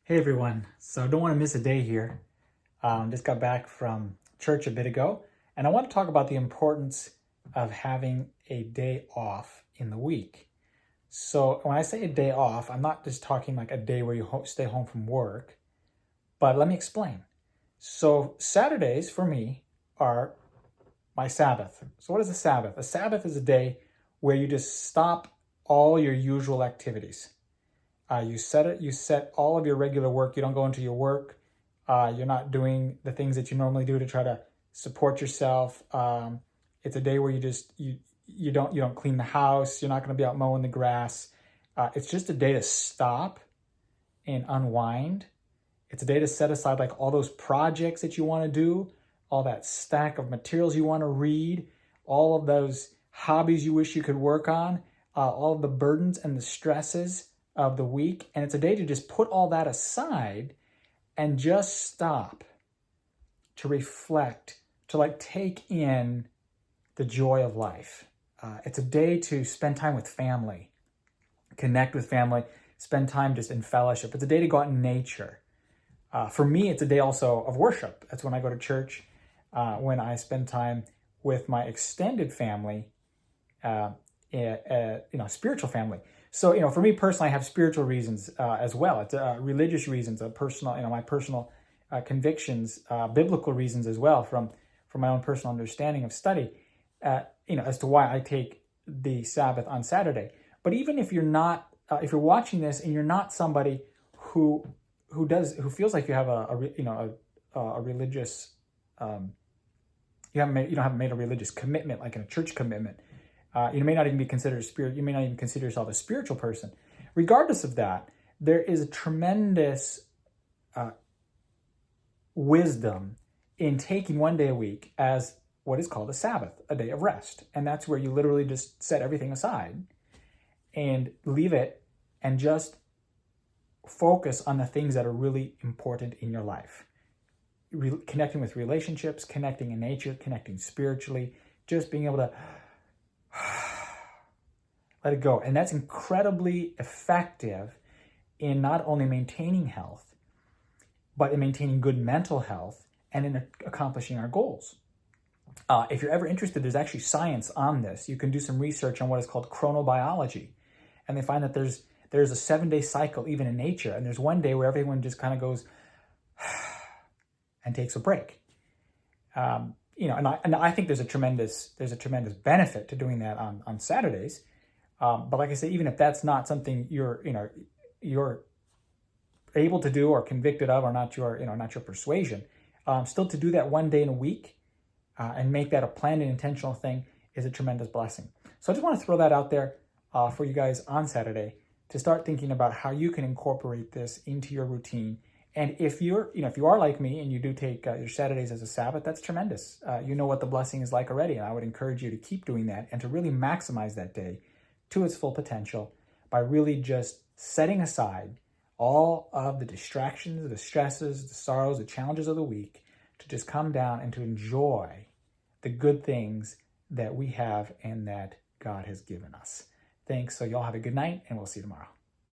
Hey everyone, so don't want to miss a day here. Just got back from church a bit ago, and I want to talk about the importance of having a day off in the week. So when I say a day off, I'm not just talking like a day where you stay home from work, but let me explain. So Saturdays for me are my Sabbath. So what is a Sabbath? A Sabbath is a day where you just stop all your usual activities. You set all of your regular work. You don't go into your work. You're not doing the things that you normally do to try to support yourself. It's a day where you don't clean the house. You're not going to be out mowing the grass. It's just a day to stop and unwind. It's a day to set aside like all those projects that you want to do, all that stack of materials you want to read, all of those hobbies you wish you could work on, all of the burdens and the stresses of the week. And it's a day to just put all that aside and just stop, to reflect, to like take in the joy of life. It's a day to spend time with family, connect with family, spend time just in fellowship. It's a day to go out in nature. For me, it's a day also of worship. That's when I go to church, when I spend time with my extended family, spiritual family. So, for me personally, I have spiritual reasons as well. It's religious reasons, my personal convictions, biblical reasons as well from my own personal understanding of study, as to why I take the Sabbath on Saturday. But even if you're not, if you're watching this and you're not somebody who feels like you have a religious, you haven't made a religious commitment, like in a church commitment. You may not even be considered you may not even consider yourself a spiritual person. Regardless of that, there is a tremendous wisdom in taking one day a week as what is called a Sabbath, a day of rest. And that's where you literally just set everything aside and leave it and just focus on the things that are really important in your life. Connecting with relationships, connecting in nature, connecting spiritually, just being able to let it go. And that's incredibly effective in not only maintaining health, but in maintaining good mental health and in accomplishing our goals. If you're ever interested, there's actually science on this. You can do some research on what is called chronobiology. And they find that there's a 7-day cycle even in nature. And there's one day where everyone just kind of goes and takes a break. And I think there's a tremendous benefit to doing that on Saturdays. But like I say, even if that's not something you're able to do or convicted of, or not your persuasion, still to do that one day in a week and make that a planned and intentional thing is a tremendous blessing. So I just want to throw that out there for you guys on Saturday to start thinking about how you can incorporate this into your routine. And if you are like me and you do take your Saturdays as a Sabbath, that's tremendous. You know what the blessing is like already. And I would encourage you to keep doing that and to really maximize that day to its full potential by really just setting aside all of the distractions, the stresses, the sorrows, the challenges of the week to just come down and to enjoy the good things that we have and that God has given us. Thanks. So y'all have a good night, and we'll see you tomorrow.